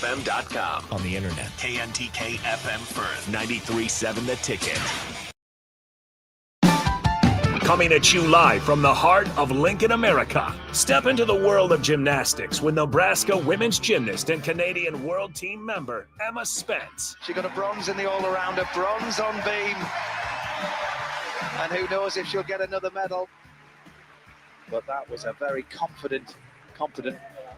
KNTKFM.com. On the internet. KNTK FM Firth. 93.7 The Ticket. Coming at you live from the heart of Lincoln, America. Step into the world of gymnastics with Nebraska women's gymnast and Canadian world team member Emma Spence. She got a bronze in the all-arounder, bronze on beam. And who knows if she'll get another medal. But that was a very confident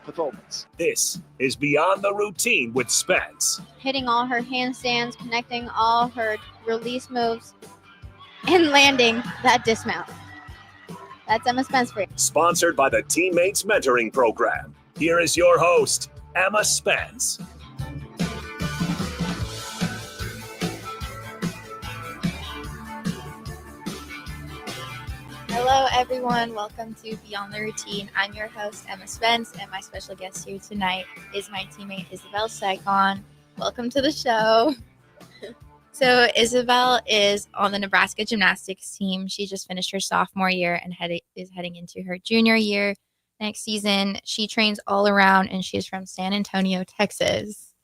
performance. This is Beyond the Routine with Spence. Hitting all her handstands, connecting all her release moves, and landing that dismount. That's Emma Spence for you. Sponsored by the Teammates Mentoring Program. Here is your host, Emma Spence. Hello, everyone. Welcome to Beyond the Routine. I'm your host, Emma Spence, and my special guest here tonight is my teammate, Isabel Saigon. Welcome to the show. So Isabel is on the Nebraska gymnastics team. She just finished her sophomore year and is heading into her junior year next season. She trains all around, and she is from San Antonio, Texas. Is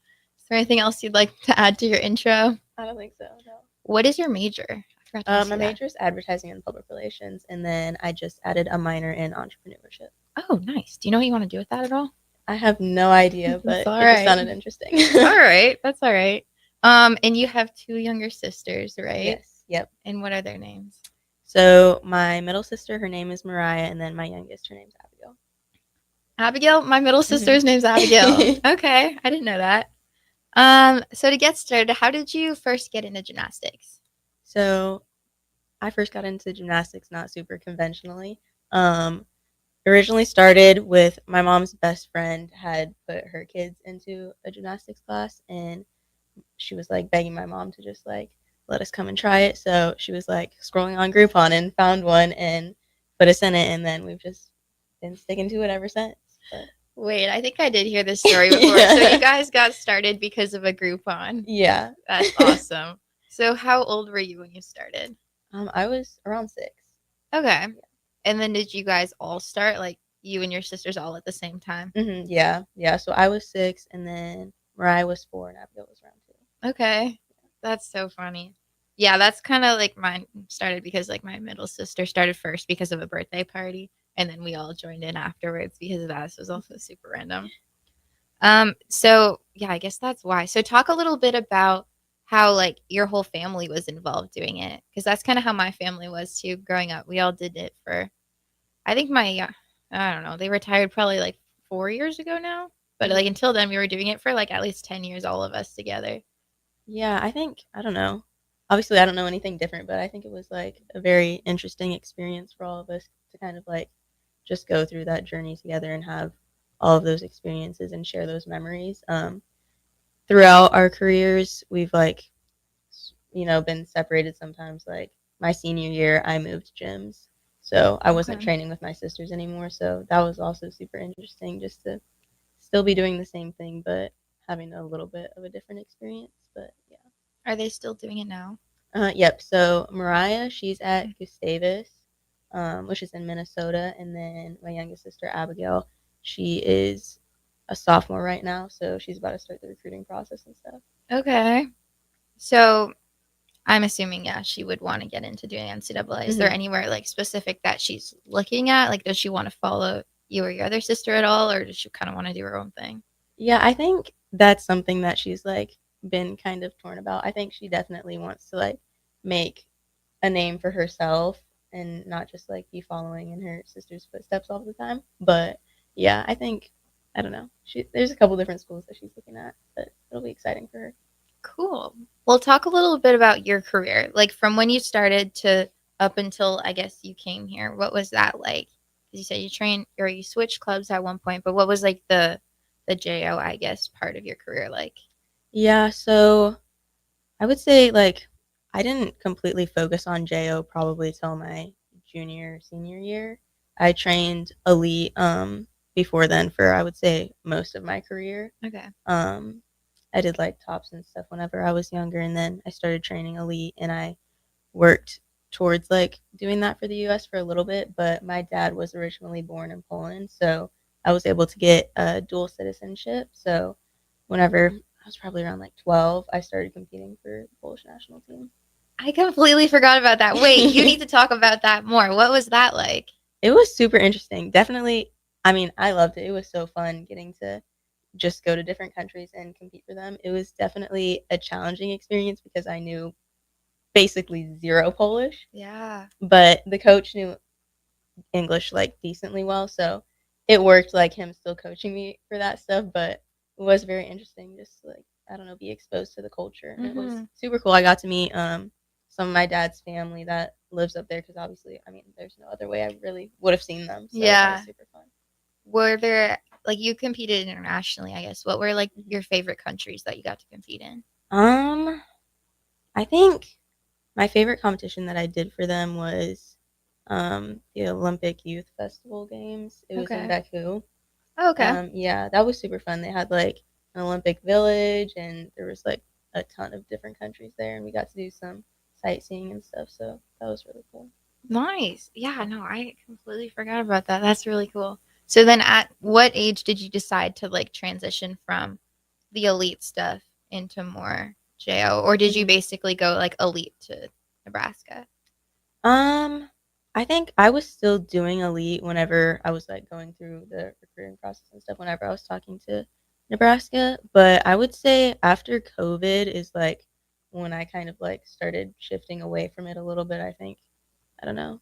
there anything else you'd like to add to your intro? I don't think so, no. What is your major? My major is advertising and public relations, and then I just added a minor in entrepreneurship. Oh, nice. Do you know what you want to do with that at all? I have no idea, but it just sounded interesting. All right. That's all right. And you have two younger sisters, right? Yes. Yep. And what are their names? So my middle sister, her name is Mariah, and then my youngest, her name's Abigail. Abigail? My middle sister's name's Abigail. Okay. I didn't know that. So to get started, how did you first get into gymnastics? So I first got into gymnastics not super conventionally. Originally started with my mom's best friend had put her kids into a gymnastics class, and she was like begging my mom to just like let us come and try it. So she was like scrolling on Groupon and found one and put us in it, and then we've just been sticking to it ever since. But. Wait, I think I did hear this story before. Yeah. So you guys got started because of a Groupon. Yeah. That's awesome. So how old were you when you started? I was around 6. Okay. Yeah. And then did you guys all start, like you and your sisters all at the same time? Mm-hmm. Yeah. So I was 6, and then Mariah was 4, and Abigail was around 2. Okay. That's so funny. Yeah, that's kind of like mine started because like my middle sister started first because of a birthday party, and then we all joined in afterwards because of that. So it was also super random. So yeah, I guess that's why. So talk a little bit about how like your whole family was involved doing it, because that's kind of how my family was too growing up. We all did it for, I think I don't know, they retired probably like 4 years ago now, but like until then we were doing it for like at least 10 years, all of us together. Yeah, I don't know. Obviously, I don't know anything different, but I think it was like a very interesting experience for all of us to kind of like just go through that journey together and have all of those experiences and share those memories. Throughout our careers, we've like, been separated sometimes. Like my senior year, I moved gyms, so I wasn't training with my sisters anymore. So that was also super interesting, just to still be doing the same thing, but having a little bit of a different experience. But yeah. Are they still doing it now? Yep. So Mariah, she's at Gustavus, which is in Minnesota, and then my youngest sister Abigail, she is a sophomore right now, so she's about to start the recruiting process and stuff. Okay. So I'm assuming, yeah, she would want to get into doing NCAA. Is there anywhere like specific that she's looking at? Like, does she want to follow you or your other sister at all, or does she kind of want to do her own thing? Yeah, I think that's something that she's like been kind of torn about. I think she definitely wants to like make a name for herself and not just like be following in her sister's footsteps all the time. But yeah, I think, I don't know. There's a couple different schools that she's looking at, but it'll be exciting for her. Cool. Well, talk a little bit about your career, like from when you started to up until I guess you came here. What was that like? Because you said you trained or you switched clubs at one point, but what was like the JO, I guess, part of your career like? Yeah, so I would say like I didn't completely focus on JO probably till my senior year. I trained elite before then for I would say most of my career. Okay. I did like tops and stuff whenever I was younger, and then I started training elite, and I worked towards like doing that for the US for a little bit, but my dad was originally born in Poland, so I was able to get a dual citizenship. So whenever I was probably around like 12, I started competing for the Polish national team. I completely forgot about that. Wait, you need to talk about that more. What was that like? It was super interesting. Definitely, I mean, I loved it. It was so fun getting to just go to different countries and compete for them. It was definitely a challenging experience because I knew basically zero Polish, Yeah. but the coach knew English like decently well, so it worked like him still coaching me for that stuff, but it was very interesting just like I don't know, be exposed to the culture. And it was Mhm. super cool. I got to meet some of my dad's family that lives up there because obviously, I mean, there's no other way I really would have seen them. So that Yeah. was super fun. Were there like you competed internationally, I guess. What were like your favorite countries that you got to compete in? I think my favorite competition that I did for them was the Olympic Youth Festival Games. It was in Okay. Baku. Oh, okay. Yeah, that was super fun. They had like an Olympic village, and there was like a ton of different countries there, and we got to do some sightseeing and stuff. So that was really cool. Nice. Yeah, no, I completely forgot about that. That's really cool. So then at what age did you decide to like transition from the elite stuff into more JO, or did you Mhm. basically go like elite to Nebraska? I think I was still doing elite whenever I was like going through the recruiting process and stuff. Whenever I was talking to Nebraska, but I would say after COVID is like when I kind of like started shifting away from it a little bit. I think I don't know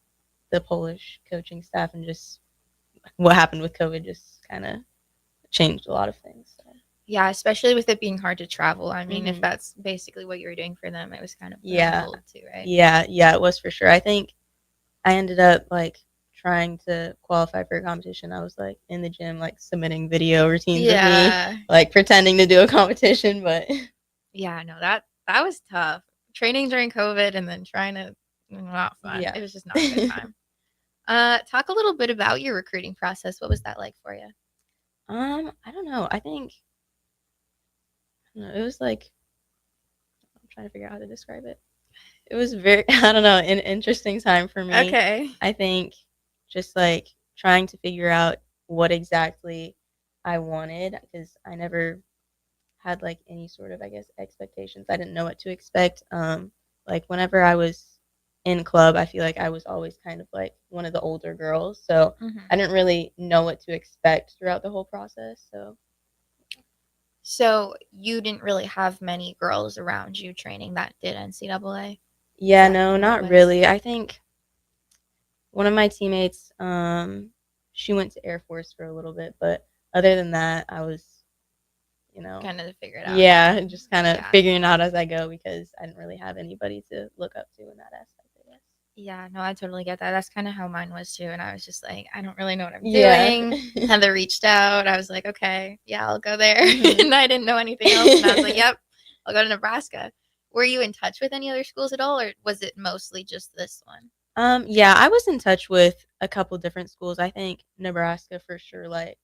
the Polish coaching staff and just what happened with COVID just kind of changed a lot of things. So. Yeah, especially with it being hard to travel. I mean, if Mhm. that's basically what you were doing for them, it was kind of put on Yeah, hold too, right? yeah, it was for sure. I think I ended up like trying to qualify for a competition. I was like in the gym, like submitting video routines of me, Yeah. like pretending to do a competition, but Yeah, no, that was tough. Training during COVID and then trying to not fun. yeah. It was just not a good time. Talk a little bit about your recruiting process. What was that like for you? I don't know. I think I don't know, it was like I'm trying to figure out how to describe it. It was very I don't know, an interesting time for me. Okay. I think just like trying to figure out what exactly I wanted because I never had like any sort of I guess expectations. I didn't know what to expect. Like whenever I was in club, I feel like I was always kind of like one of the older girls, so I Hmm. didn't really know what to expect throughout the whole process. So So you didn't really have many girls around you training that did NCAA? Is yeah, that no, kind of how it not was? really. I think one of my teammates, she went to Air Force for a little bit, but other than that, I was, you know, Kind of to figure it out on your yeah, own. just kind of Yeah. figuring out as I go because I didn't really have anybody to look up to in that aspect, I guess. Yeah, no, I totally get that. That's kind of how mine was too. And I was just like, I don't really know what I'm Yeah. doing. Heather reached out. I was like, okay, yeah, I'll go there. Mhm. And I didn't know anything else. And I was like, yep, I'll go to Nebraska. Were you in touch with any other schools at all, or was it mostly just this one? Yeah, I was in touch with a couple different schools. I think Nebraska for sure like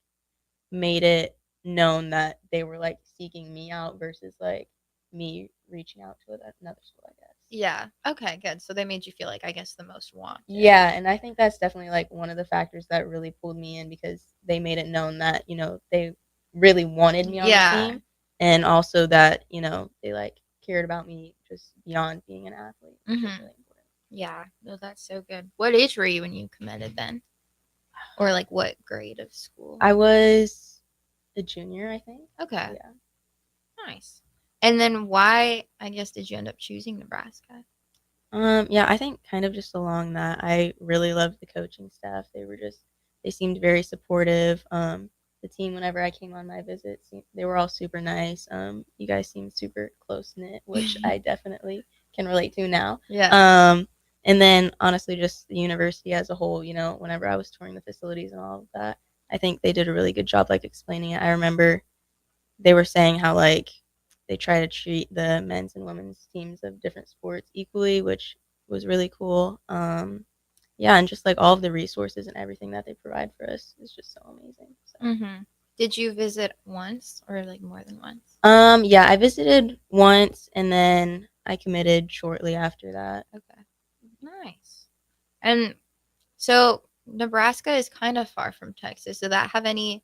made it known that they were like seeking me out versus like me reaching out to another school, I guess. Yeah. Okay, good. So they made you feel like, I guess, the most wanted. Yeah, and I think that's definitely like one of the factors that really pulled me in because they made it known that, they really wanted me on the Yeah. team and also that, they like cared about me just beyond being an athlete, which is Mhm. really important. Yeah. No, that's so good. What age were you when you committed then? Or like what grade of school? I was a junior, I think. Okay. Yeah. Nice. And then why, I guess, did you end up choosing Nebraska? Yeah, I think kind of just along that, I really loved the coaching staff. They seemed very supportive. The team, whenever I came on my visit, they were all super nice. You guys seemed super close knit, which I definitely can relate to now. Yeah. And then honestly, just the university as a whole, whenever I was touring the facilities and all of that, I think they did a really good job, like explaining it. I remember they were saying how like they try to treat the men's and women's teams of different sports equally, which was really cool. Yeah, and just like all of the resources and everything that they provide for us is just so amazing. So. Mm-hmm. Did you visit once or like more than once? Yeah, I visited once and then I committed shortly after that. Okay. Nice. And so Nebraska is kind of far from Texas. Did that have any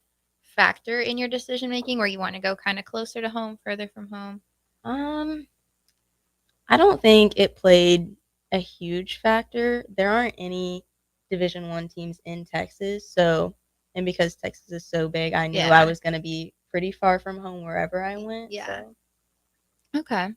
factor in your decision making, where you want to go kind of closer to home, further from home? I don't think it played a huge factor. There aren't any Division One teams in Texas, so and because Texas is so big, I knew I Yeah. was going to be pretty far from home wherever I went. Yeah. So. Okay.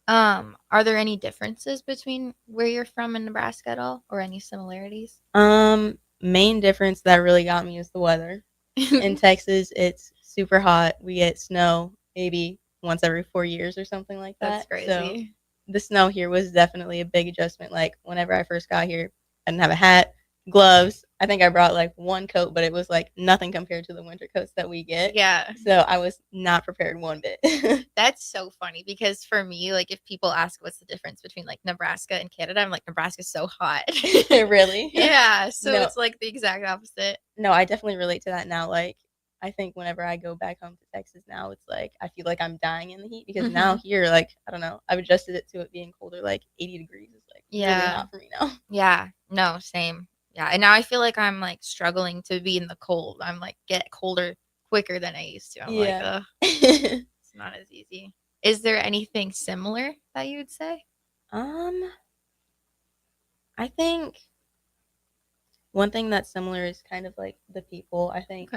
Are there any differences between where you're from in Nebraska at all, or any similarities? Main difference that really got me is the weather. In Texas, it's super hot. We get snow maybe once every 4 years or something like that. That's crazy. So the snow here was definitely a big adjustment. Like whenever I first got here, I didn't have a hat, gloves. I think I brought like one coat, but it was like nothing compared to the winter coats that we get. Yeah. So I was not prepared one bit. That's so funny because for me, like if people ask what's the difference between like Nebraska and Canada, I'm like, Nebraska's so hot. Really? Yeah. So No. it's like the exact opposite. No, I definitely relate to that now. Like, I think whenever I go back home to Texas now, it's like I feel like I'm dying in the heat because now here, like, I don't know, I've adjusted it to it being colder. Like 80 degrees is like really hot for me now. Yeah. No, same. Yeah. And now I feel like I'm like struggling to be in the cold. I'm like get colder quicker than I used to. I'm like, ugh, it's not as easy. Is there anything similar that you would say? I think one thing that's similar is kind of like the people. I think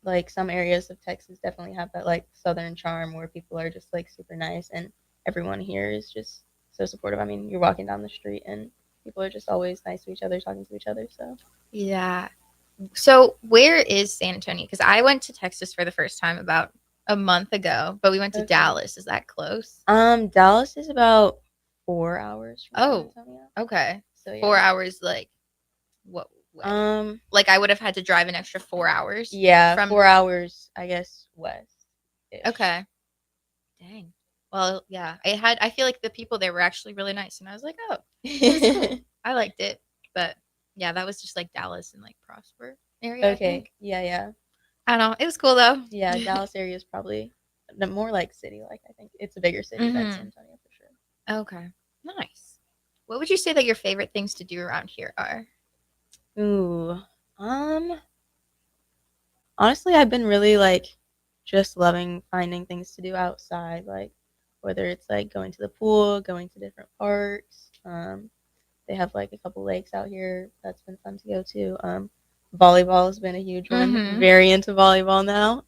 like some areas of Texas definitely have that like southern charm where people are just like super nice and everyone here is just so supportive. I mean, you're walking down the street and people are just always nice to each other, talking to each other. So yeah. So where is San Antonio? Because I went to Texas for the first time about a month ago, but we went to Dallas. Is that close? Dallas is about 4 hours from San Antonio. Okay. So yeah. 4 hours, like what? Like I would have had to drive an extra 4 hours. Yeah, 4 hours, I guess, west. Okay. Dang. Well, yeah. I feel like the people there were actually really nice, and I was like, oh, it was cool. I liked it, but yeah, that was just like Dallas and like Prosper area. Okay. Yeah. I don't know. It was cool though. Yeah, Dallas area is probably more like city. Like I think it's a bigger city than San Antonio for sure. Okay. Nice. What would you say that your favorite things to do around here are? Ooh. Honestly, I've been really like just loving finding things to do outside, like whether it's like going to the pool, going to different parks. They have like a couple lakes out here that's been fun to go to. Volleyball has been a huge one. Very into volleyball now.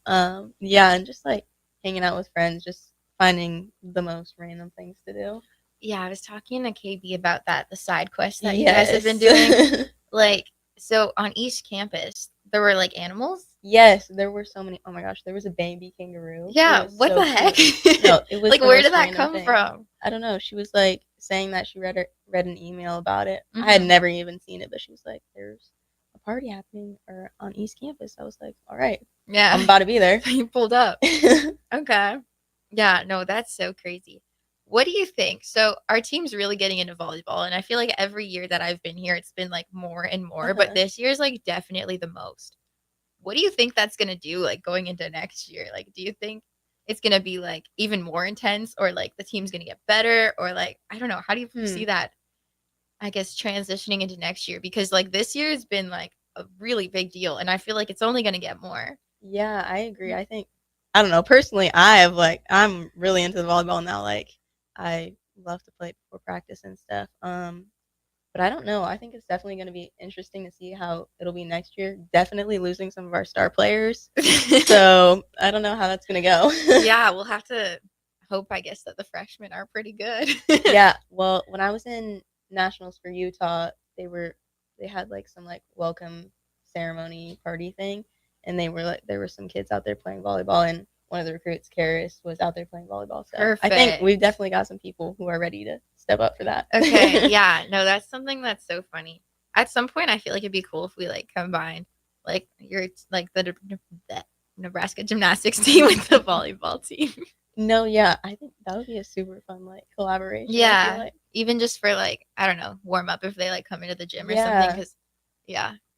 Yeah, and just like hanging out with friends, just finding the most random things to do. Yeah, I was talking to KB about that, the side quest that you guys have been doing. Like, so on East Campus, there were like animals? Yes, there were so many. Oh my gosh, there was a baby kangaroo. Yeah, what the heck? No, it was like, where did that come from? I don't know. She was like saying that she read an email about it. I had never even seen it, but she was like, "There's a party happening or on East Campus." I was like, "All right, yeah, I'm about to be there." You pulled up. Okay. Yeah, no, that's so crazy. What do you think? So our team's really getting into volleyball, and I feel like every year that I've been here, it's been like more and more, but this year's like definitely the most. What do you think that's going to do like going into next year? Like, do you think it's going to be like even more intense, or like the team's going to get better, or like, I don't know. How do you see that, I guess, transitioning into next year? Because like this year has been like a really big deal, and I feel like it's only going to get more. Yeah, I agree. I think, I don't know, personally, I'm really into the volleyball now. Like, I love to play before practice and stuff. But I don't know. I think it's definitely going to be interesting to see how it'll be next year. Definitely losing some of our star players. So I don't know how that's going to go. Yeah, we'll have to hope, I guess, that the freshmen are pretty good. Yeah. Well, when I was in nationals for Utah, they had like some like welcome ceremony party thing, and there were some kids out there playing volleyball, and one of the recruits, Karis, was out there playing volleyball. So Perfect. I think we've definitely got some people who are ready to step up for that. Okay, yeah. No, that's something that's so funny. At some point, I feel like it'd be cool if we like combined like the Nebraska gymnastics team with the volleyball team. No, yeah, I think that would be a super fun like collaboration. Yeah, even just for like, I don't know, warm up if they like come into the gym or something. Because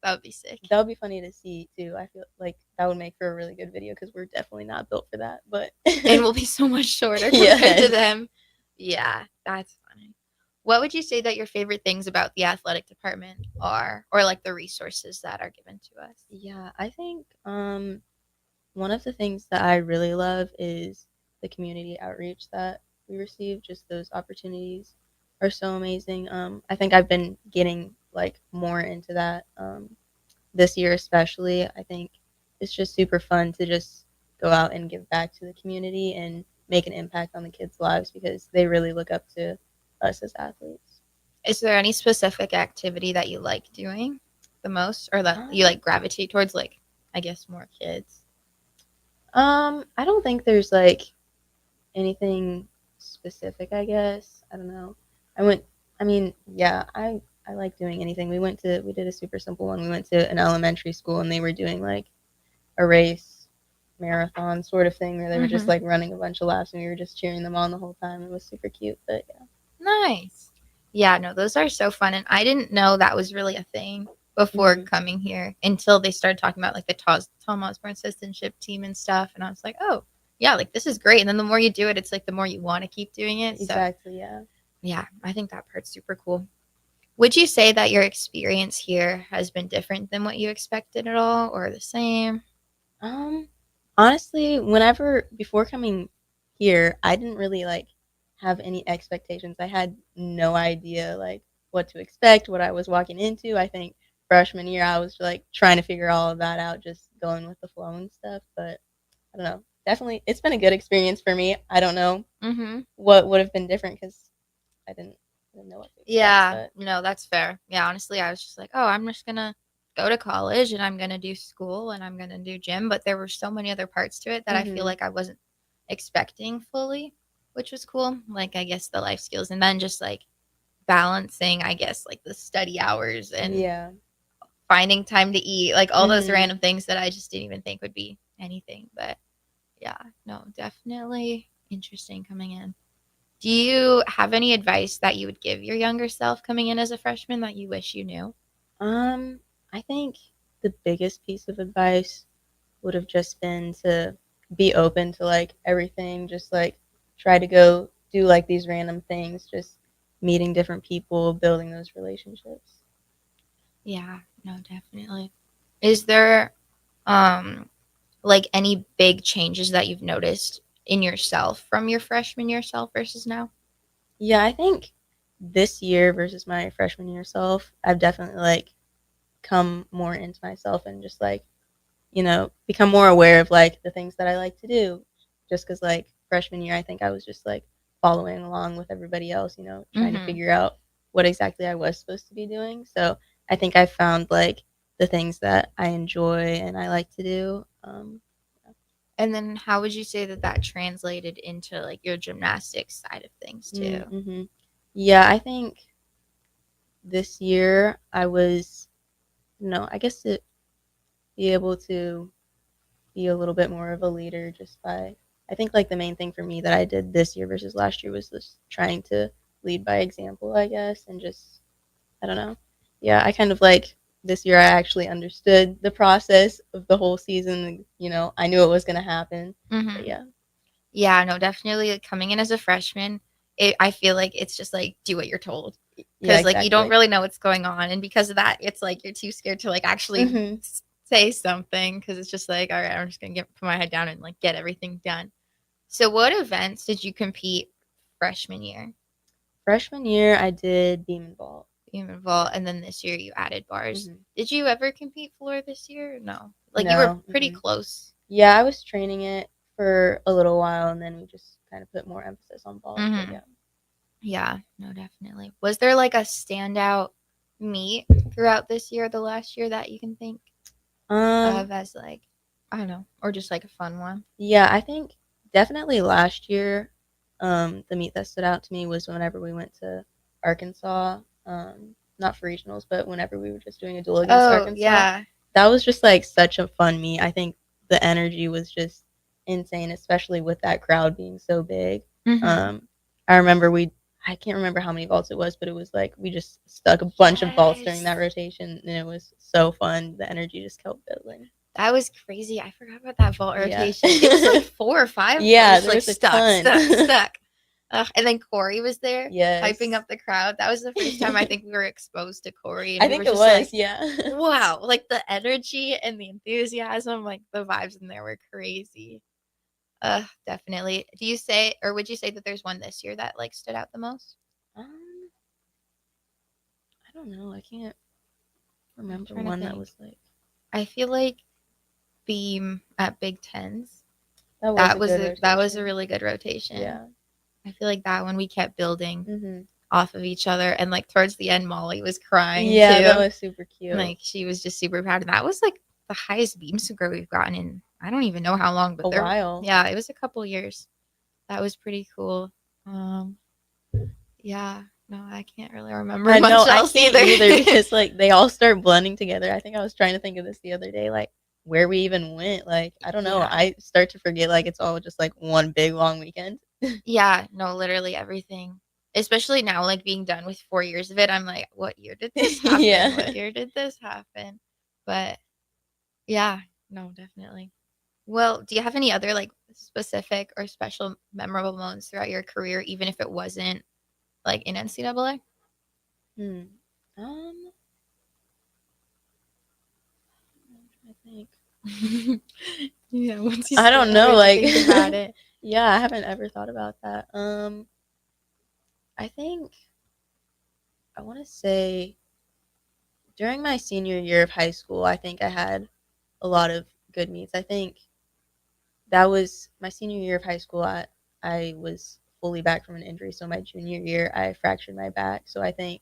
that would be sick. That would be funny to see too. I feel like that would make for a really good video because we're definitely not built for that. But and we'll be so much shorter compared to them. Yeah, that's funny. What would you say that your favorite things about the athletic department are, or like the resources that are given to us? Yeah, I think One of the things that I really love is the community outreach that we receive. Just those opportunities are so amazing. I think I've been getting like more into that this year, especially. I think it's just super fun to just go out and give back to the community and make an impact on the kids' lives because they really look up to us as athletes. Is there any specific activity that you like doing the most, or that you Um, like gravitate towards, like, I guess, more kids? I don't think there's like anything specific, I guess. I don't know. I went I mean, yeah, I like doing anything. We did a super simple one. We went to an elementary school and they were doing like a race marathon sort of thing where they were just Mhm. like running a bunch of laps and we were just cheering them on the whole time. It was super cute, but yeah. Nice. Yeah, no, those are so fun, and I didn't know that was really a thing before Mhm. coming here until they started talking about, like, the Tom Osborne citizenship team and stuff, and I was like, "Oh, yeah, like, this is great," and then the more you do it, it's, like, the more you wanna keep doing it, so, Exactly, yeah. yeah, I think that part's super cool. Would you say that your experience here has been different than what you expected at all, or the same? Um, Honestly, whenever before coming here, I didn't really like have any expectations. I had no idea like what to expect, what I was walking into. I think freshman year I was like trying to figure all of that out, just going with the flow and stuff. But I don't know. Definitely, it's been a good experience for me. I don't know Mhm. what would have been different because I didn't know what to expect. Yeah, But no, that's fair. Yeah, honestly, I was just like, "Oh, I'm just gonna go to college and I'm gonna do school and I'm gonna do gym," but there were so many other parts to it that I feel hmm like I wasn't expecting fully, which was cool. Like, I guess the life skills and then just like balancing, I guess, like the study hours and yeah, finding time to eat, like all those hmm random things that I just didn't even think would be anything. But yeah, no, definitely interesting coming in. Do you have any advice that you would give your younger self coming in as a freshman that you wish you knew? um, I think the biggest piece of advice would have just been to be open to like everything, just like try to go do like these random things, just meeting different people, building those relationships. Yeah, no, definitely. Is there um like any big changes that you've noticed in yourself from your freshman year self versus now? Yeah, I think this year versus my freshman year self, I've definitely like come more into myself and just like become more aware of like the things that I like to do. Just because like freshman year, I think I was just like following along with everybody else, trying to Mhm. figure out what exactly I was supposed to be doing. So I think I found like the things that I enjoy and I like to do. And then how would you say that that translated into like your gymnastics side of things too? Mm-hmm. Yeah, I think this year I was, I guess to be able to be a little bit more of a leader just by I think like the main thing for me that I did this year versus last year was just trying to lead by example, I guess, and just I don't know. Yeah, I kind of like this year I actually understood the process of the whole season, I knew it was going to happen. But Mhm. yeah. Yeah, no, definitely, like, coming in as a freshman, I feel like it's just, like, do what you're told, Yeah, because like, you don't exactly. really know what's going on, and because of that, it's like you're too scared to, like, actually Mhm. s say something because it's just like, "Alright, I'm just gonna put my head down and, like, get everything done." So what events did you compete freshman year? Freshman year I did beam and vault. You were involved, and then this year you added bars. Mhm. Did you ever compete floor this year? No. Like, you were No. pretty Mm-mm. close. Yeah, I was training it for a little while and then we just kind of put more emphasis on vault, but Mhm. yeah. Yeah, no, definitely. Was there, like, a standout meet throughout this year, the last year that you can think Um of as, like, I don't know, or just, like, a fun one? Yeah, I think definitely last year, the meet that stood out to me was whenever we went to Arkansas, not for regionals, but whenever we were just doing a duel against Oh, Arkansas. yeah. That was just like such a fun meet. I think the energy was just insane, especially with that crowd being so big. Mhm. Um, I remember I can't remember how many vaults it was, but it was like we just stuck a bunch of vaults during Yes. that rotation, and it was so fun. The energy just kept building. That was crazy. I forgot about that vault Yeah. rotation. It was, like, 4 or 5 of Yeah, just, there like, was a stuck, ton. stuck, stuck. And then Corey was there, Yes. hyping up the crowd. That was the first time I think we were exposed to Corey. And I we think were it just was, like, yeah. wow, like the energy and the enthusiasm, like the vibes in there were crazy. Definitely. Do you say, or would you say that there's one this year that like stood out the most? I don't know. I can't remember trying to one that think. was like. I feel like Beam at Big Tens. That was That was a rotation. really good rotation. Yeah. I feel like that one we kept building Mm-hmm. off of each other, and like towards the end, Molly was crying. Yeah, too. that was super cute. Like she was just super proud, and that was like the highest beam score we've gotten in I don't even know how long, but a while. Yeah, it was a couple years. That was pretty cool. Yeah, no, I can't really remember much else I can't either. because like they all start blending together. I think I was trying to think of this the other day, like where we even went. Like I don't know. Yeah. I start to forget like it's all just like one big long weekend. Yeah, no, literally everything. Especially now, like being done with 4 years of it, I'm like, what year did this happen? Yeah. What year did this happen? But yeah, no, definitely. Well, do you have any other like specific or special memorable moments throughout your career, even if it wasn't like in NCAA? I'm trying to think. Yeah, once I don't know, like think about it. Yeah, I haven't ever thought about that. I think I want to say during my senior year of high school, I think I had a lot of good meets. I think that was my senior year of high school. I was fully back from an injury, so my junior year I fractured my back. So I think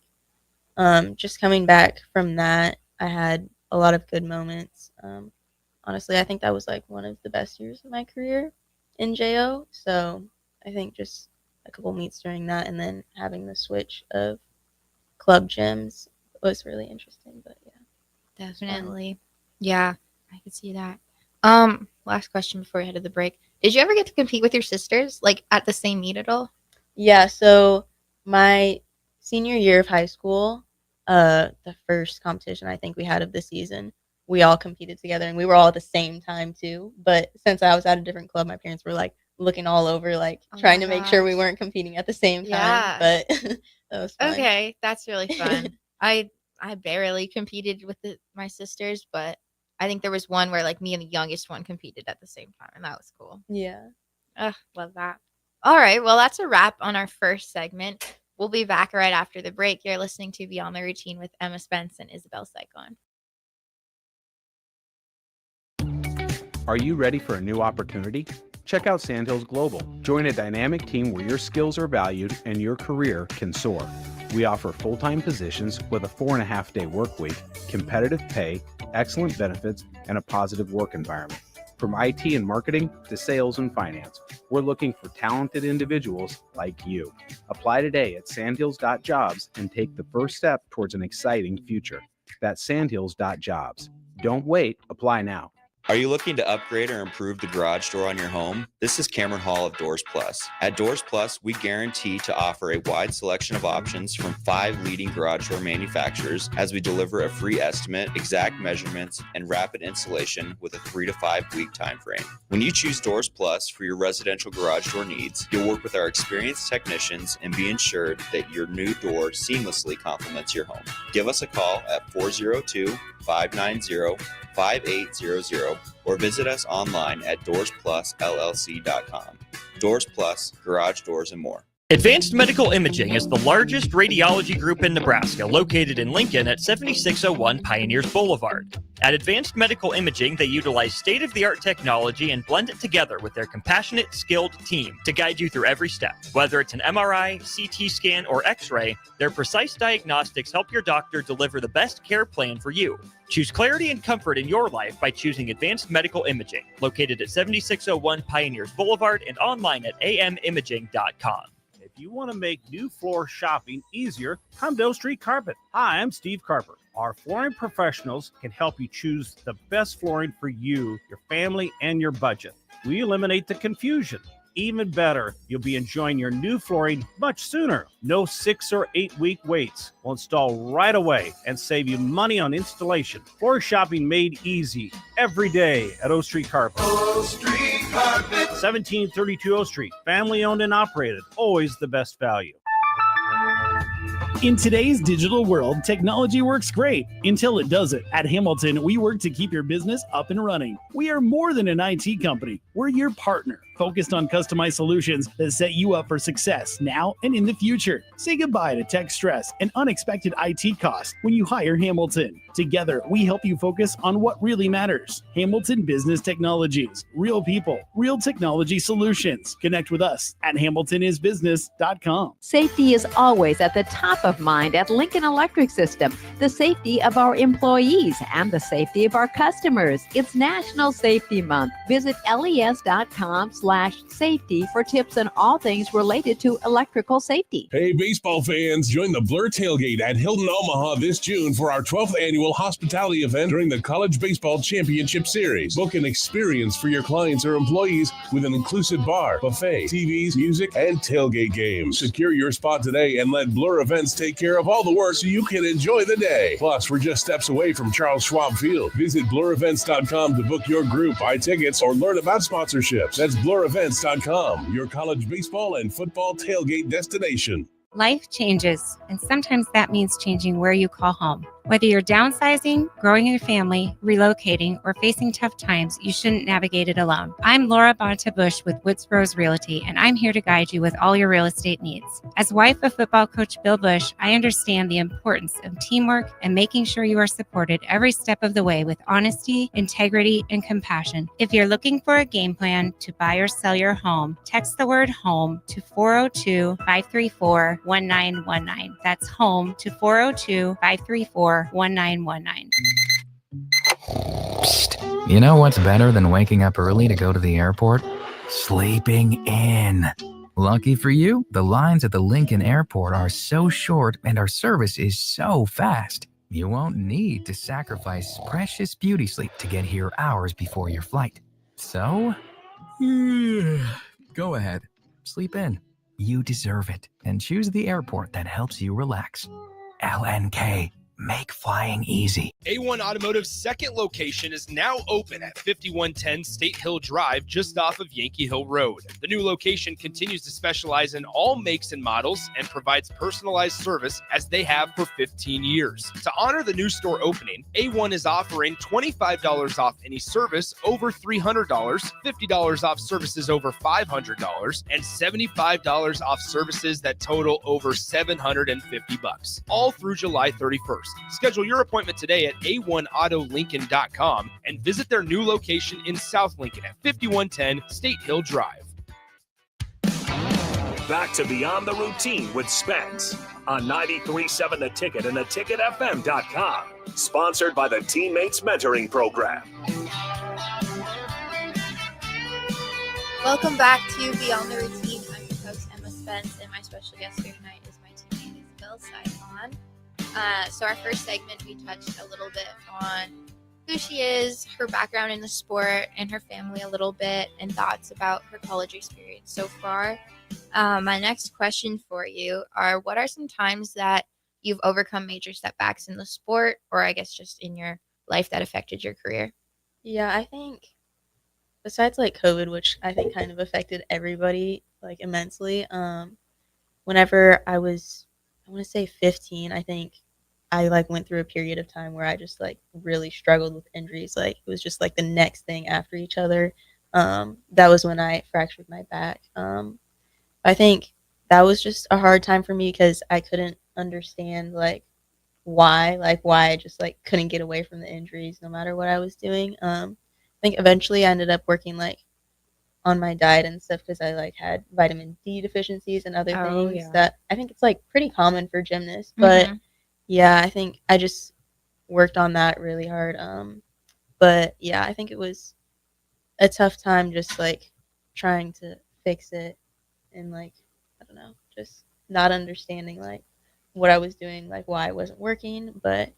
just coming back from that, I had a lot of good moments. Honestly, I think that was like one of the best years of my career in JO. So I think just a couple meets during that, and then having the switch of club gyms was really interesting. But yeah, Definitely. Yeah, I could see that. Last question before we head to the break. Did you ever get to compete with your sisters, like at the same meet at all? yeah. So my senior year of high school, the first competition I think we had of the season, we all competed together, and we were all at the same time too. But since I was at a different club, my parents were like looking all over, like Oh trying my to make sure we gosh. weren't competing at the same time. Yeah. But that was fun. Okay, that's really fun. I barely competed with my sisters, but I think there was one where like me and the youngest one competed at the same time, and that was cool. Yeah. Ugh, love that. All right, well, that's a wrap on our first segment. We'll be back right after the break. You're listening to Beyond the Routine with Emma Spence and Isabel Sycon. Are you ready for a new opportunity? Check out Sandhills Global. Join a dynamic team where your skills are valued and your career can soar. We offer full-time positions with a 4.5-day work week, competitive pay, excellent benefits, and a positive work environment. From IT and marketing to sales and finance, we're looking for talented individuals like you. Apply today at sandhills.jobs and take the first step towards an exciting future. That's sandhills.jobs. Don't wait, apply now. Are you looking to upgrade or improve the garage door on your home? This is Cameron Hall of Doors Plus. At Doors Plus, we guarantee to offer a wide selection of options from 5 leading garage door manufacturers as we deliver a free estimate, exact measurements, and rapid installation with a 3 to 5 week time frame. When you choose Doors Plus for your residential garage door needs, you'll work with our experienced technicians and be ensured that your new door seamlessly complements your home. Give us a call at 402-590-5800 or visit us online at doorsplusllc.com. Doors Plus, garage doors, and more. Advanced Medical Imaging is the largest radiology group in Nebraska, located in Lincoln at 7601 Pioneers Boulevard. At Advanced Medical Imaging, they utilize state-of-the-art technology and blend it together with their compassionate, skilled team to guide you through every step. Whether it's an MRI, CT scan, or X-ray, their precise diagnostics help your doctor deliver the best care plan for you. Choose clarity and comfort in your life by choosing Advanced Medical Imaging, located at 7601 Pioneers Boulevard and online at amimaging.com. If you want to make new floor shopping easier, come to O Street Carpet. Hi, I'm Steve Carper. Our flooring professionals can help you choose the best flooring for you, your family, and your budget. We eliminate the confusion. Even better, you'll be enjoying your new flooring much sooner. No 6 or 8 week waits. We'll install right away and save you money on installation. Floor shopping made easy every day at O Street Carpet. O Street Carpet. Carpet. 1732 O Street. Family owned and operated. Always the best value. In today's digital world, technology works great until it doesn't. At Hamilton, we work to keep your business up and running. We are more than an IT company. We're your partner, focused on customized solutions that set you up for success now and in the future. Say goodbye to tech stress and unexpected IT costs when you hire Hamilton. Together, we help you focus on what really matters. Hamilton Business Technologies. Real people, real technology solutions. Connect with us at hamiltonisbusiness.com. Safety is always at the top of mind at Lincoln Electric System. The safety of our employees and the safety of our customers. It's National Safety Month. Visit les.com/safety for tips on all things related to electrical safety. Hey, baseball fans, join the Blur Tailgate at Hilton Omaha this June for our 12th annual hospitality event during the College Baseball Championship Series. Book an experience for your clients or employees with an inclusive bar, buffet, TVs, music, and tailgate games. Secure your spot today and let Blur Events take care of all the work so you can enjoy the day. Plus, we're just steps away from Charles Schwab Field. Visit blurevents.com to book your group, buy tickets, or learn about sponsorships. That's blurevents.com, your college baseball and football tailgate destination. Life changes, and sometimes that means changing where you call home. Whether you're downsizing, growing your family, relocating, or facing tough times, you shouldn't navigate it alone. I'm Laura Bonta-Bush with Woods Rose Realty, and I'm here to guide you with all your real estate needs. As wife of football coach Bill Bush, I understand the importance of teamwork and making sure you are supported every step of the way with honesty, integrity, and compassion. If you're looking for a game plan to buy or sell your home, text the word HOME to 402-534-1919. That's HOME to 402-534-1919. Psst. You know what's better than waking up early to go to the airport? Sleeping in. Lucky for you, the lines at the Lincoln Airport are so short and our service is so fast. You won't need to sacrifice precious beauty sleep to get here hours before your flight. So, go ahead, sleep in. You deserve it, and choose the airport that helps you relax. LNK. Make flying easy. A1 Automotive's second location is now open at 5110 State Hill Drive, just off of Yankee Hill Road. The new location continues to specialize in all makes and models and provides personalized service as they have for 15 years. To honor the new store opening, A1 is offering $25 off any service over $300, $50 off services over $500, and $75 off services that total over $750, all through July 31st. Schedule your appointment today at a1autolincoln.com and visit their new location in South Lincoln at 5110 State Hill Drive. Back to Beyond the Routine with Spence on 93.7 The Ticket and theticketfm.com. Sponsored by the Teammates Mentoring Program. Welcome back to Beyond the Routine. I'm your host, Emma Spence, and my special guest here tonight is my teammate, Isabel Saigon. So our first segment, we touched a little bit on who she is, her background in the sport, and her family a little bit, and thoughts about her college experience so far. My next question for you are, what are some times that you've overcome major setbacks in the sport, or I guess just in your life, that affected your career? Yeah, I think besides like COVID, which I think kind of affected everybody like immensely, whenever I want to say 15, I think I like went through a period of time where I just like really struggled with injuries. Like it was just like the next thing after each other. That was when I fractured my back. I think that was just a hard time for me because I couldn't understand why I just like couldn't get away from the injuries no matter what I was doing. I think eventually I ended up working like on my diet and stuff because I like had vitamin D deficiencies and other things that I think it's like pretty common for gymnasts. But yeah, I think I just worked on that really hard. But yeah, I think it was a tough time just like trying to fix it and like, I don't know, just not understanding like what I was doing, like why it wasn't working. But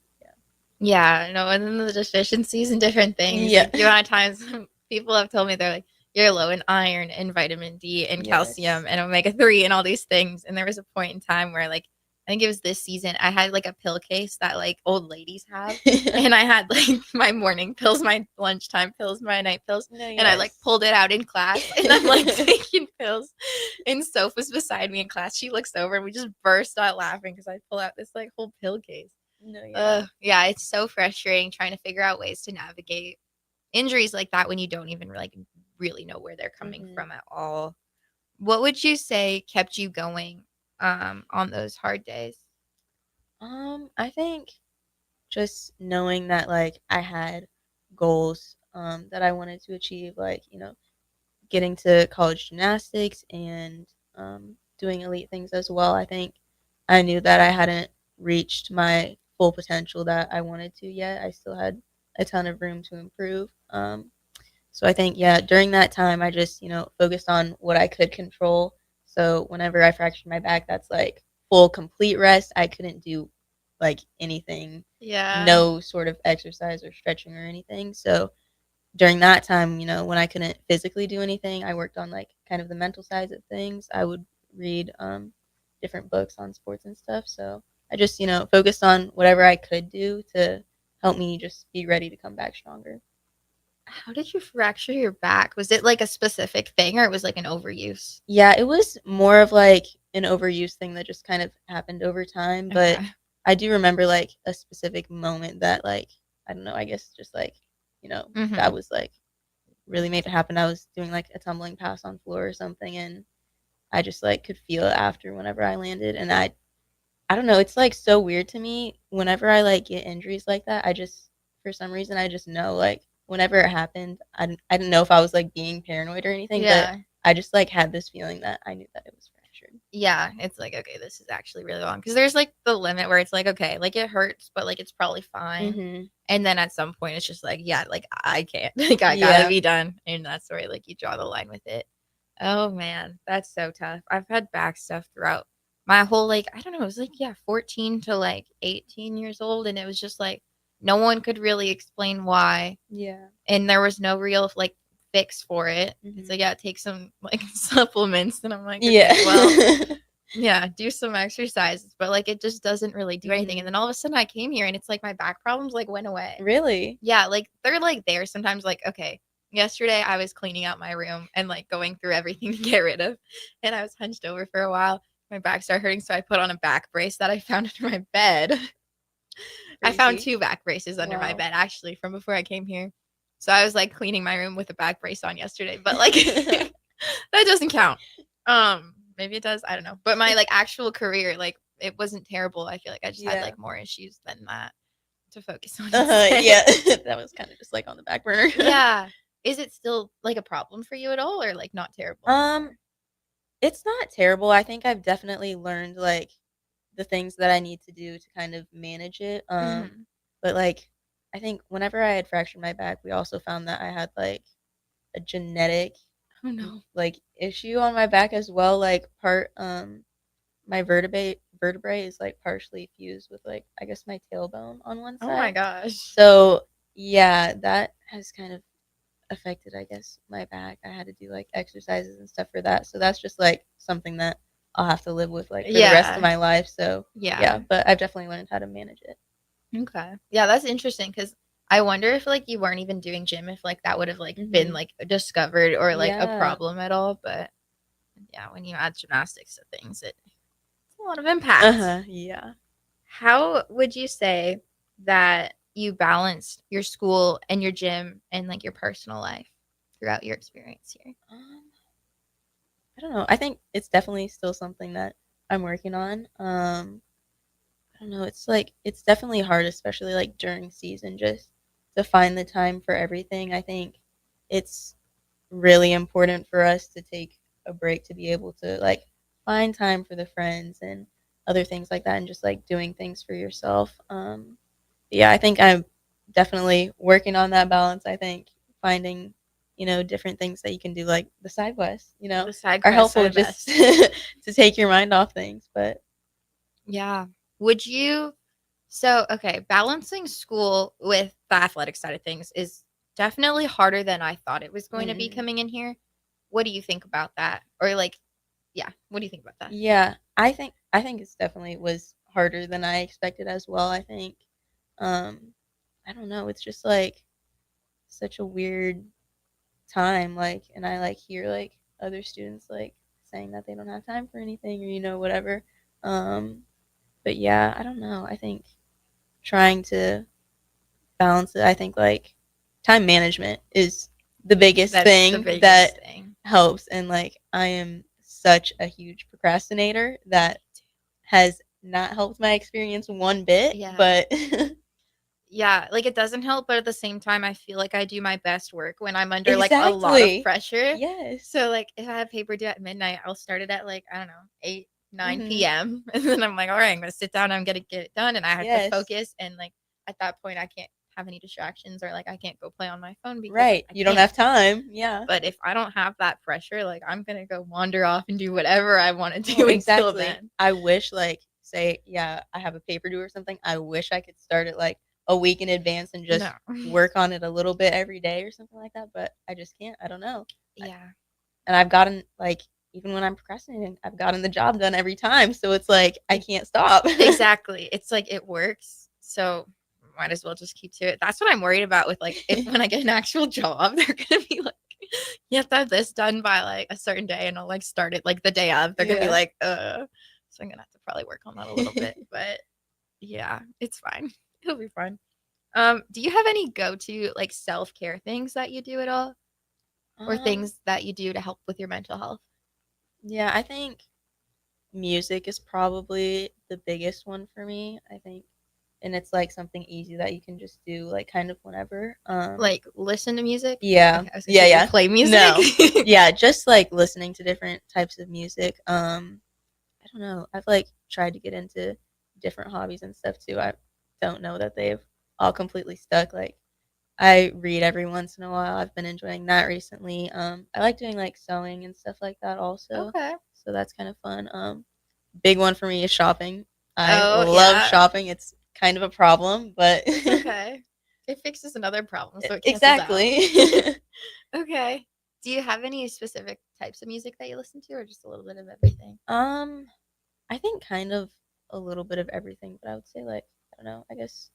yeah, no, and then the deficiencies and different things. Yeah. Like, the amount of times people have told me they're like, you're low in iron and vitamin D and calcium and omega-3 and all these things. And there was a point in time where like think it was this season, I had like a pill case that like old ladies have. And I had like my morning pills, my lunchtime pills, my night pills. And I like pulled it out in class and I'm like taking pills. And Soph was beside me in class. She looks over and we just burst out laughing because I pull out this like whole pill case. Yeah, it's so frustrating trying to figure out ways to navigate injuries like that when you don't even like really know where they're coming from at all. What would you say kept you going on those hard days? I think just knowing that like I had goals that I wanted to achieve, like, getting to college gymnastics and doing elite things as well. I think I knew that I hadn't reached my full potential that I wanted to yet. I still had a ton of room to improve. So I think, yeah, during that time, I just, focused on what I could control. So whenever I fractured my back, that's like full, complete rest. I couldn't do like anything, no sort of exercise or stretching or anything. So during that time, when I couldn't physically do anything, I worked on like kind of the mental side of things. I would read different books on sports and stuff. So I just, focused on whatever I could do to help me just be ready to come back stronger. How did you fracture your back? Was it like a specific thing or it was like an overuse? Yeah, it was more of like an overuse thing that just kind of happened over time. But Okay. I do remember like a specific moment that like, I don't know, I guess just like, that was like really made it happen. I was doing like a tumbling pass on floor or something and I just like could feel it after whenever I landed. And I don't know, it's like so weird to me whenever I like get injuries like that. I just, for some reason, I just know like whenever it happened, I didn't know if I was like being paranoid or anything, Yeah. but I just like had this feeling that I knew that it was fractured. Yeah, it's like, okay, this is actually really long. Because there's like the limit where it's like, okay, like it hurts, but like it's probably fine. Mhm. And then at some point, it's just like, yeah, like I can't. Like I Yeah. gotta be done. And that's where like you draw the line with it. Oh man, that's so tough. I've had back stuff throughout my whole like, I don't know, it was like, yeah, 14 to like 18 years old. And it was just like no one could really explain why. Yeah. And there was no real like fix for it. It's like, yeah, take some like supplements. And I'm like, okay, Yeah. well, yeah, do some exercises, but like it just doesn't really do anything. And then all of a sudden I came here and it's like my back problems like went away. Really? Yeah, like they're like there sometimes. Like, okay, yesterday I was cleaning out my room and like going through everything to get rid of, and I was hunched over for a while. My back started hurting, so I put on a back brace that I found under my bed. I found Crazy. 2 back braces under my Wow. bed actually from before I came here. So I was like cleaning my room with a back brace on yesterday, but like that doesn't count. Maybe it does, I don't know. But my like actual career, like it wasn't terrible. I feel like I just had Yeah. like more issues than that to focus on. Yeah. That was kind of just like on the back burner. Yeah. Is it still like a problem for you at all or like not terrible? It's not terrible. I think I've definitely learned like the things that I need to do to kind of manage it. Mhm. But like I think whenever I had fractured my back, we also found that I had like a genetic Oh no. like issue on my back as well. Like my vertebrae is like partially fused with like I guess my tailbone on one Oh side. my gosh. So yeah, that has kind of affected I guess my back. I had to do like exercises and stuff for that. So that's just like something that I'll have to live with like for the rest Yeah. of my life. So Yeah. yeah, but I've definitely learned how to manage it. Okay. Yeah, that's interesting because I wonder if like you weren't even doing gym if like that would have like been Mhm. like discovered or like a Yeah. problem at all. But yeah, when you add gymnastics to things, it's a lot of impact. Yeah. How would you say that you balanced your school and your gym and like your personal life throughout your experience here? I don't know. I think it's definitely still something that I'm working on. I don't know. It's like it's definitely hard, especially like during season, just to find the time for everything. I think it's really important for us to take a break to be able to like find time for the friends and other things like that, and just like doing things for yourself. Yeah, I think I'm definitely working on that balance. I think finding different things that you can do, like the side quests, The side are quests are helpful the just best. to take your mind off things. But Yeah. Would you so okay, balancing school with the athletic side of things is definitely harder than I thought it was going to be Mhm. coming in here. What do you think about that? Or like yeah, what do you think about that? yeah, I think it's definitely was harder than I expected as well, I think. I don't know, it's just like such a weird time, like, and I like hear like other students like saying that they don't have time for anything, or whatever. But yeah, I don't know. I think trying to balance it, I think like time management is the biggest That's the thing biggest that thing. helps. And like I am such a huge procrastinator that has not helped my experience one bit. Yeah. But Yeah, like, it doesn't help, but at the same time, I feel like I do my best work when I'm under, like, a lot of exactly. pressure. Yes. So, like, if I have paper due at midnight, I'll start it at, like, I don't know, 8, 9 Mhm. PM, and then I'm like, "Alright, I'm gonna sit down, I'm gonna get it done," and I have to Yes. focus, and, like, at that point, I can't have any distractions or, like, I can't go play on my phone because Right. I You don't can't. have time. Yeah. But if I don't have that pressure, like, I'm gonna go wander off and do whatever I wanna do No, until exactly. then. I wish, like, say, yeah, I have a paper due or something. I wish I could start it like a week in advance and just No. work on it a little bit every day or something like that. But I just can't. I don't know. Yeah. And I've gotten, like, even when I'm procrastinating, I've gotten the job done every time. So it's like, I can't stop. Exactly. It's like it works, so might as well just keep to it. That's what I'm worried about with, like, if when I get an actual job, they're gonna be like, "You have to have this done by, like, a certain day," and I'll, like, start it, like, the day of. They're gonna be Yeah. like, So I'm gonna have to probably work on that a little bit, but yeah, it's fine. It'll be fine. Do you have any go-to, like, self-care things that you do at all? Or Um, things that you do to help with your mental health? yeah, I think music is probably the biggest one for me, I think. And it's like something easy that you can just do like kind of whenever. Like, listen to music? Yeah. Okay, I was gonna Yeah, say, yeah. like, play music? No. Yeah, just like listening to different types of music. I don't know. I've like tried to get into different hobbies and stuff too. I don't know that they've all completely stuck. Like I read every once in a while. I've been enjoying that recently. I like doing like sewing and stuff like that also. Okay. So that's kind of fun. Big one for me is shopping. I Oh, love yeah. shopping. It's kind of a problem, but It's okay. It fixes another problem, so it cancels exactly. out. Okay. Do you have any specific types of music that you listen to, or just a little bit of everything? I think kind of a little bit of everything, but I would say like I don't know. I guess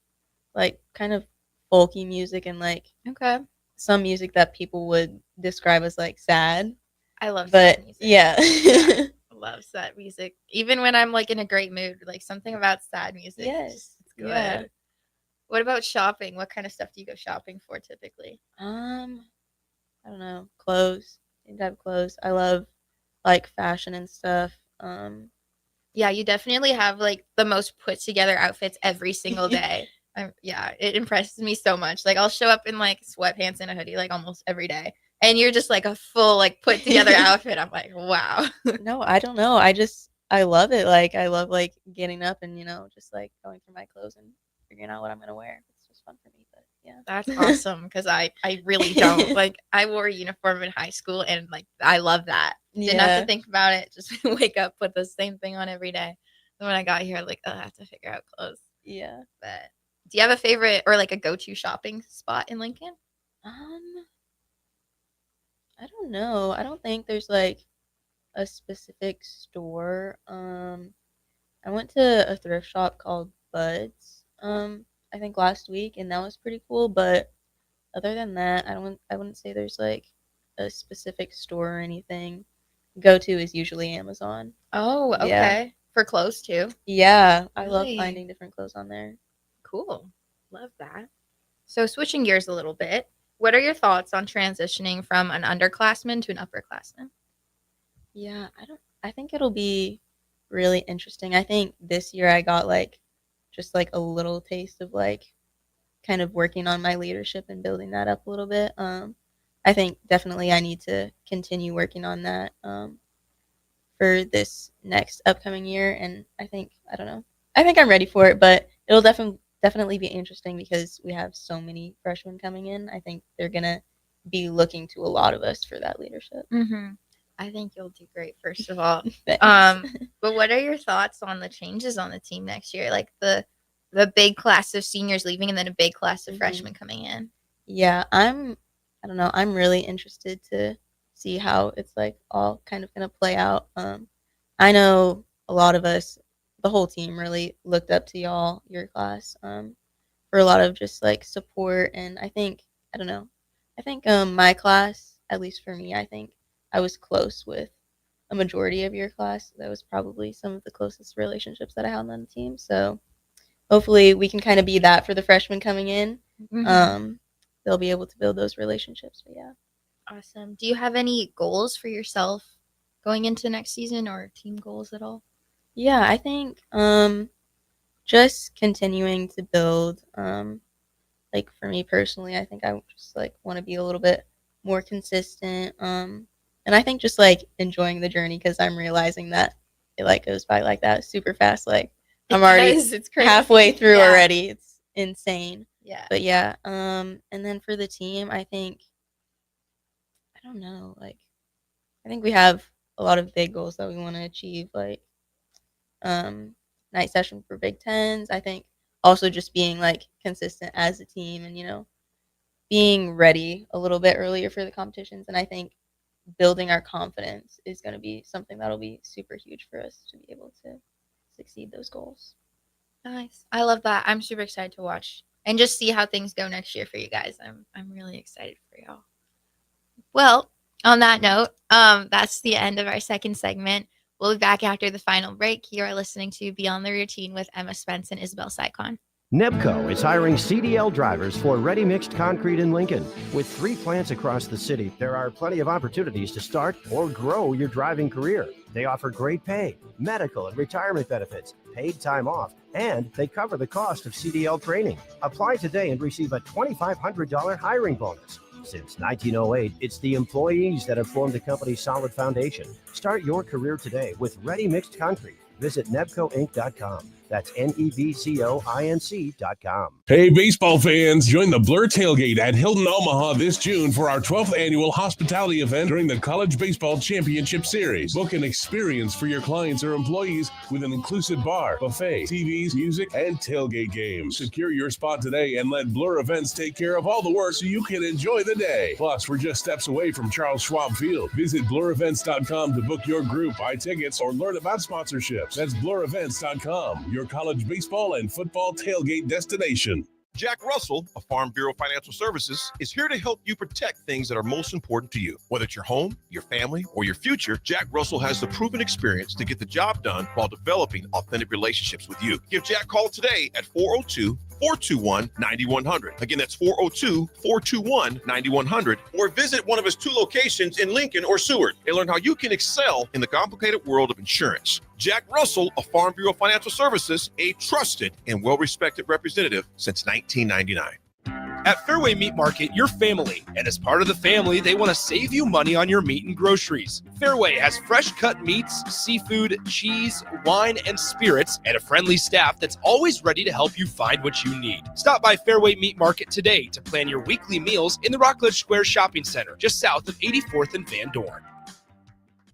like kind of folky music and like Okay. some music that people would describe as like sad. I love But sad music. yeah. Yeah. I love sad music. Even when I'm, like, in a great mood, like, something about sad music. Yes. It's good. Yeah. What about shopping? What kind of stuff do you go shopping for typically? I don't know, clothes, any type of clothes. I love like fashion and stuff. Yeah, you definitely have, like, the most put together outfits every single day. Yeah, it impresses me so much. Like, I'll show up in, like, sweatpants and a hoodie, like, almost every day. And you're just, like, a full, like, put together outfit. I'm like, wow. No, I don't know. I love it. Like I love like getting up and just like going through my clothes and figuring out what I'm gonna wear. It's just fun for me. But yeah. That's awesome because I really don't. Like, I wore a uniform in high school, and, like, I love that. Didn't have Yeah. to think about it. Just wake up, put the same thing on every day. And when I got here, like, oh, I have to figure out clothes. Yeah. But do you have a favorite or, like, a go-to shopping spot in Lincoln? I don't know. I don't think there's like a specific store. I went to a thrift shop called Bud's. I think last week, and that was pretty cool. But other than that, I wouldn't say there's like a specific store or anything. Go to is usually Amazon. Oh, okay. Yeah. For clothes too. Yeah, I love Really? finding different clothes on there. Cool. Love that. So switching gears a little bit, what are your thoughts on transitioning from an underclassman to an upperclassman? Yeah, I think it'll be really interesting. I think this year I got like just like a little taste of like kind of working on my leadership and building that up a little bit. I think definitely I need to continue working on that for this next upcoming year, and I think I don't know. I think I'm ready for it, but it'll definitely be interesting because we have so many freshmen coming in. I think they're gonna be looking to a lot of us for that leadership. Mm-hmm. I think you'll do great, first of all. Thanks. But what are your thoughts on the changes on the team next year? Like the big class of seniors leaving and then a big class of Mhm. freshmen coming in. Yeah, I don't know. I'm really interested to see how it's like all kind of gonna play out. I know a lot of us the whole team really looked up to y'all, your class, for a lot of just like support. And I think, I don't know, I think my class, at least for me, I think I was close with a majority of your class. That was probably some of the closest relationships that I had on the team. So hopefully we can kind of be that for the freshmen coming in. They'll be able to build those relationships. But yeah. Awesome. Do you have any goals for yourself going into next season or team goals at all? Yeah, I think just continuing to build. Like for me personally, I think I just like want to be a little bit more consistent. And I think just like enjoying the journey, because I'm realizing that it like goes by like that super fast. Like I'm already It's crazy. halfway through Yeah. already. It's insane. Yeah. But yeah, and then for the team, I think, I don't know, like I think we have a lot of big goals that we want to achieve, like night session for Big Tens. I think also just being like consistent as a team, and being ready a little bit earlier for the competitions. And I think building our confidence is going to be something that'll be super huge for us to be able to succeed those goals. Nice. I love that. I'm super excited to watch and just see how things go next year for you guys. I'm really excited for y'all. Well, on that note, that's the end of our second segment. We'll be back after the final break. You are listening to Beyond the Routine with Emma Spence and Isabel Saikon. Nebco is hiring CDL drivers for ready-mixed concrete in Lincoln. With 3 plants across the city, there are plenty of opportunities to start or grow your driving career. They offer great pay, medical and retirement benefits, paid time off, and they cover the cost of CDL training. Apply today and receive a $2,500 hiring bonus. Since 1908, it's the employees that have formed the company's solid foundation. Start your career today with ready-mixed concrete. Visit nebcoinc.com. That's NEBCOINC.com. Hey, baseball fans, join the Blur Tailgate at Hilton Omaha this June for our 12th annual hospitality event during the College Baseball Championship Series. Book an experience for your clients or employees with an inclusive bar, buffet, TVs, music, and tailgate games. Secure your spot today and let Blur Events take care of all the work so you can enjoy the day. Plus, we're just steps away from Charles Schwab Field. Visit blurevents.com to book your group, buy tickets, or learn about sponsorships. That's blurevents.com. Your college baseball and football tailgate destination. Jack Russell of Farm Bureau Financial Services is here to help you protect things that are most important to you. Whether it's your home, your family, or your future, Jack Russell has the proven experience to get the job done while developing authentic relationships with you. Give Jack a call today at 402-421-9100. Again, that's 402-421-9100. Or visit one of his 2 locations in Lincoln or Seward and learn how you can excel in the complicated world of insurance. Jack Russell of Farm Bureau Financial Services, a trusted and well-respected representative since 1999. At Fairway Meat Market, you're family, and as part of the family, they want to save you money on your meat and groceries. Fairway has fresh cut meats, seafood, cheese, wine, and spirits, and a friendly staff that's always ready to help you find what you need. Stop by Fairway Meat Market today to plan your weekly meals in the Rockledge Square Shopping Center, just south of 84th and Van Dorn.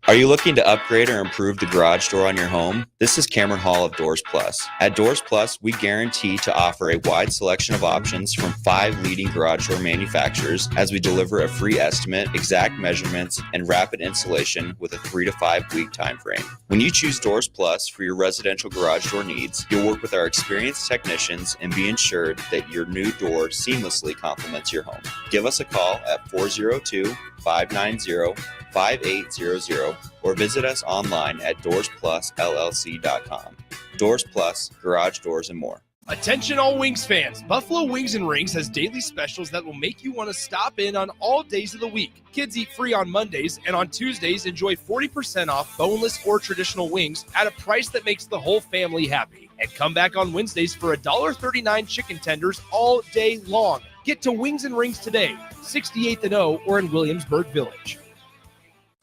Are you looking to upgrade or improve the garage door on your home? This is Cameron Hall of Doors Plus. At Doors Plus, we guarantee to offer a wide selection of options from 5 leading garage door manufacturers as we deliver a free estimate, exact measurements, and rapid installation with a 3 to 5 week time frame. When you choose Doors Plus for your residential garage door needs, you'll work with our experienced technicians and be ensured that your new door seamlessly complements your home. Give us a call at 402-590-5800 or visit us online at doorsplusllc.com. Doors Plus, garage doors, and more. Attention all Wings fans, Buffalo Wings and Rings has daily specials that will make you want to stop in on all days of the week. Kids eat free on Mondays, and on Tuesdays enjoy 40% off boneless or traditional wings at a price that makes the whole family happy. And come back on Wednesdays for $1.39 chicken tenders all day long. Get to Wings and Rings today, 68th and O, or in Williamsburg Village.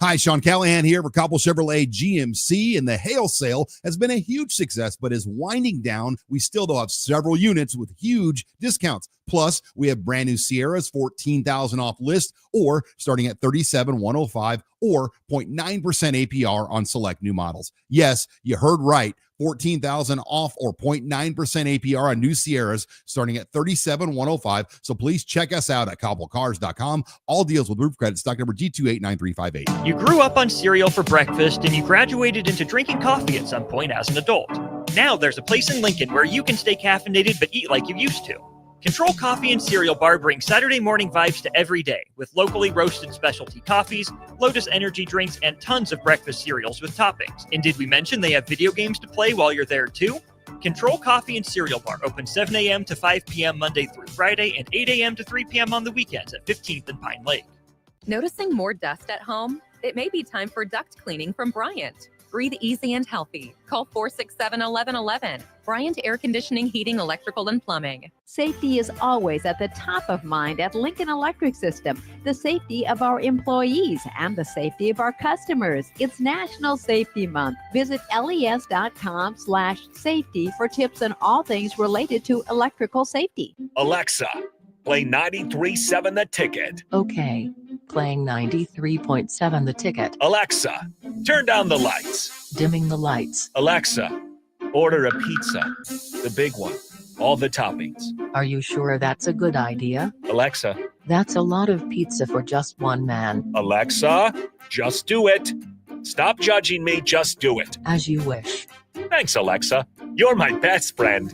Hi, Sean Callahan here for Cobble Chevrolet GMC, and the hail sale has been a huge success, but is winding down. We still though have several units with huge discounts. Plus, we have brand new Sierras, $14,000 off list, or starting at $37,105, or 0.9% APR on select new models. Yes, you heard right. $14,000 off or 0.9% APR on new Sierras starting at $37,105. So please check us out at cobblecars.com. All deals with roof credit, stock number G289358. You grew up on cereal for breakfast and you graduated into drinking coffee at some point as an adult. Now there's a place in Lincoln where you can stay caffeinated but eat like you used to. Control Coffee and Cereal Bar brings Saturday morning vibes to every day with locally roasted specialty coffees, Lotus energy drinks, and tons of breakfast cereals with toppings. And did we mention they have video games to play while you're there too? Control Coffee and Cereal Bar open 7 a.m. to 5 p.m. Monday through Friday and 8 a.m. to 3 p.m. on the weekends at 15th and Pine Lake. Noticing more dust at home? It may be time for duct cleaning from Bryant. Breathe easy and healthy. Call 467-1111. Bryant Air Conditioning, Heating, Electrical, and Plumbing. Safety is always at the top of mind at Lincoln Electric System. The safety of our employees and the safety of our customers. It's National Safety Month. Visit les.com/safety for tips on all things related to electrical safety. Alexa, play 93.7 The Ticket. Okay, playing 93.7 The Ticket. Alexa, turn down the lights. Dimming the lights. Alexa, order a pizza. The big one. All the toppings. Are you sure that's a good idea? Alexa. That's a lot of pizza for just one man. Alexa, just do it. Stop judging me, just do it. As you wish. Thanks, Alexa. You're my best friend.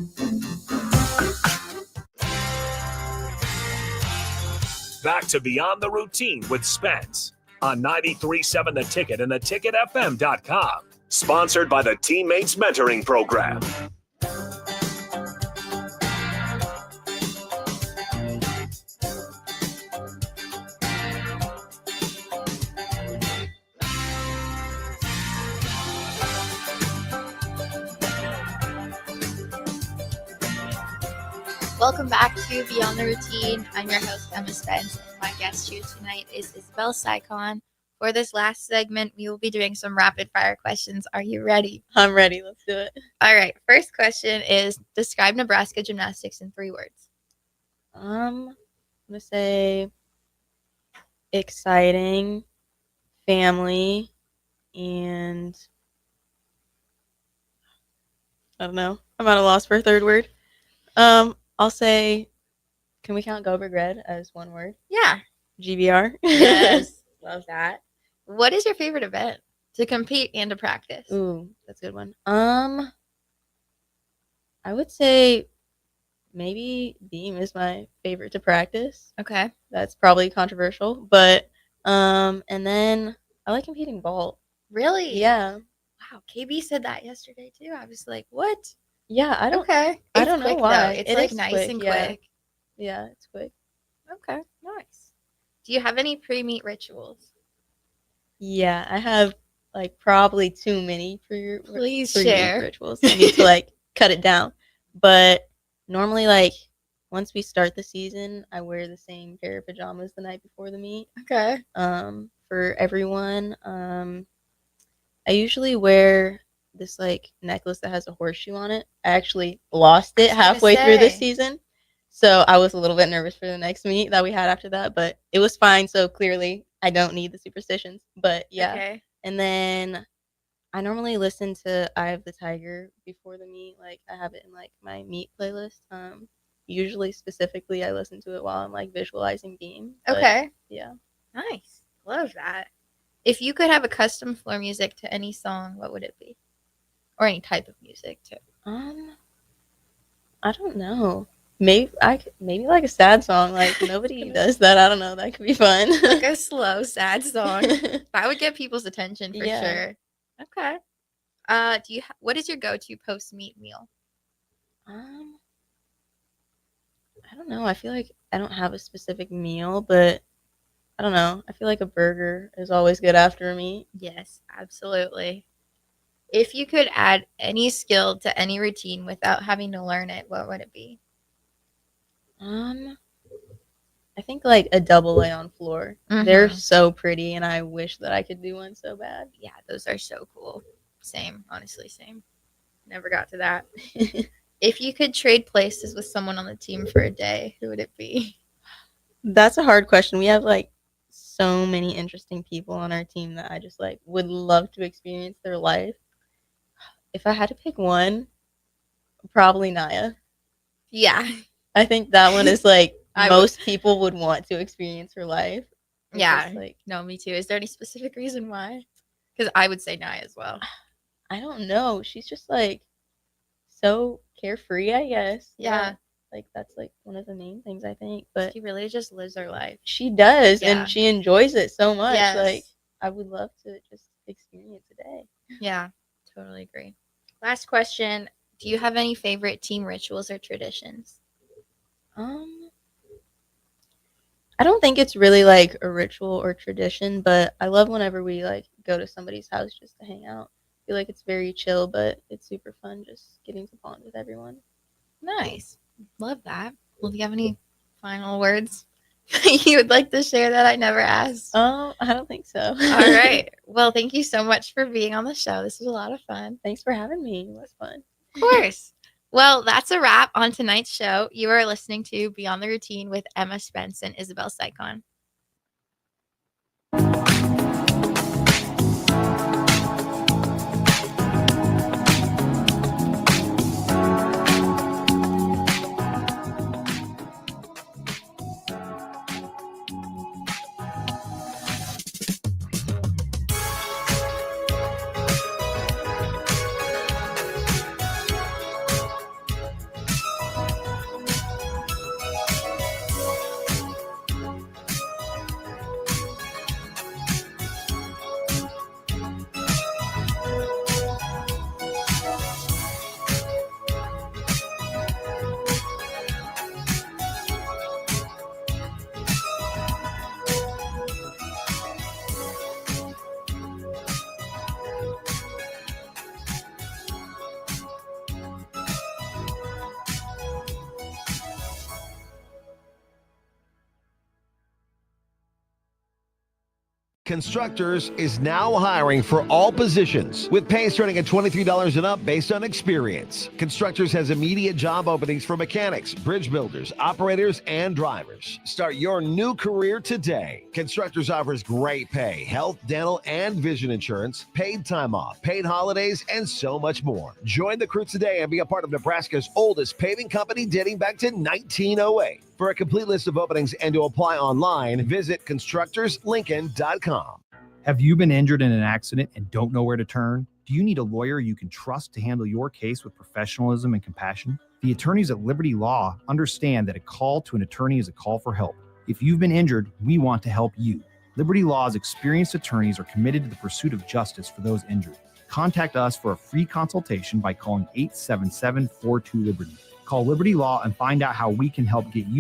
Back to Beyond the Routine with Spence on 93.7 The Ticket and theticketfm.com. Sponsored by the Teammates Mentoring Program. Welcome back to Beyond the Routine. I'm your host, Emma Spence, and my guest here tonight is Isabel Sycon. For this last segment, we will be doing some rapid fire questions. Are you ready? I'm ready. Let's do it. All right. First question is, describe Nebraska gymnastics in 3 words. I'm gonna say exciting, family, and I don't know. I'm at a loss for a third word. I'll say, can we count Go Big Red as one word? Yeah. GBR. Yes. Love that. What is your favorite event to compete and to practice? Ooh, that's a good one. I would say maybe beam is my favorite to practice. Okay. That's probably controversial, but and then I like competing vault. Really? Yeah. Wow. KB said that yesterday too. I was like, what? Yeah, I don't. Okay. I don't know quick, why. though. It's It like is nice quick, and yeah. quick. Yeah, it's quick. Okay. Nice. Do you have any pre-meet rituals? Yeah, I have like probably too many Please pre-meet share. rituals. I need to like cut it down. But normally, like once we start the season, I wear the same pair of pajamas the night before the meet. Okay. For everyone, I usually wear this like necklace that has a horseshoe on it. I actually lost it halfway through the season, so I was a little bit nervous for the next meet that we had after that, but it was fine. So clearly, I don't need the superstitions. But yeah, Okay. and then I normally listen to Eye of the Tiger before the meet. Like I have it in like my meet playlist. Usually specifically I listen to it while I'm like visualizing beam. But, Okay. yeah. Nice. Love that. If you could have a custom floor music to any song, what would it be? Or any type of music too? I don't know. Maybe like a sad song. Like nobody does that. I don't know. That could be fun. Like a slow, sad song. That would get people's attention for Yeah. sure. Okay. What is your go-to post-meet meal? I don't know. I feel like I don't have a specific meal, but I don't know. I feel like a burger is always good after a meet. Yes, absolutely. If you could add any skill to any routine without having to learn it, what would it be? I think like a double lay on floor. They're so pretty, and I wish that I could do one so bad. Yeah, those are so cool. Same, honestly, same. Never got to that. If you could trade places with someone on the team for a day, who would it be? That's a hard question. We have like so many interesting people on our team that I just like would love to experience their life. If I had to pick one, probably Naya. Yeah. I think that one is like I most people would want to experience her life. It's Yeah. just, like No, me too. Is there any specific reason why? Because I would say Naya as well. I don't know. She's just like so carefree, I guess. Yeah. Like that's like one of the main things I think. But She really just lives her life. she does, Yeah. and she enjoys it so much. Yes. Like I would love to just experience a day. Yeah, totally agree. Last question. Do you have any favorite team rituals or traditions? I don't think it's really like a ritual or tradition, but I love whenever we like go to somebody's house just to hang out. I feel like it's very chill, but it's super fun just getting to bond with everyone. Nice. Love that. Well, do you have any final words you would like to share that I never asked? Oh, I don't think so. All right. Well, thank you so much for being on the show. This was a lot of fun. Thanks for having me. It was fun. Of course. Well, that's a wrap on tonight's show. You are listening to Beyond the Routine with Emma Spence and Isabel Sycon. Constructors is now hiring for all positions, with pay starting at $23 and up based on experience. Constructors has immediate job openings for mechanics, bridge builders, operators, and drivers. Start your new career today. Constructors offers great pay, health, dental, and vision insurance, paid time off, paid holidays, and so much more. Join the crew today and be a part of Nebraska's oldest paving company dating back to 1908. For a complete list of openings and to apply online, visit constructorslincoln.com. Have you been injured in an accident and don't know where to turn? Do you need a lawyer you can trust to handle your case with professionalism and compassion? The attorneys at Liberty Law understand that a call to an attorney is a call for help. If you've been injured, we want to help you. Liberty Law's experienced attorneys are committed to the pursuit of justice for those injured. Contact us for a free consultation by calling 877-42-LIBERTY. Call Liberty Law and find out how we can help get you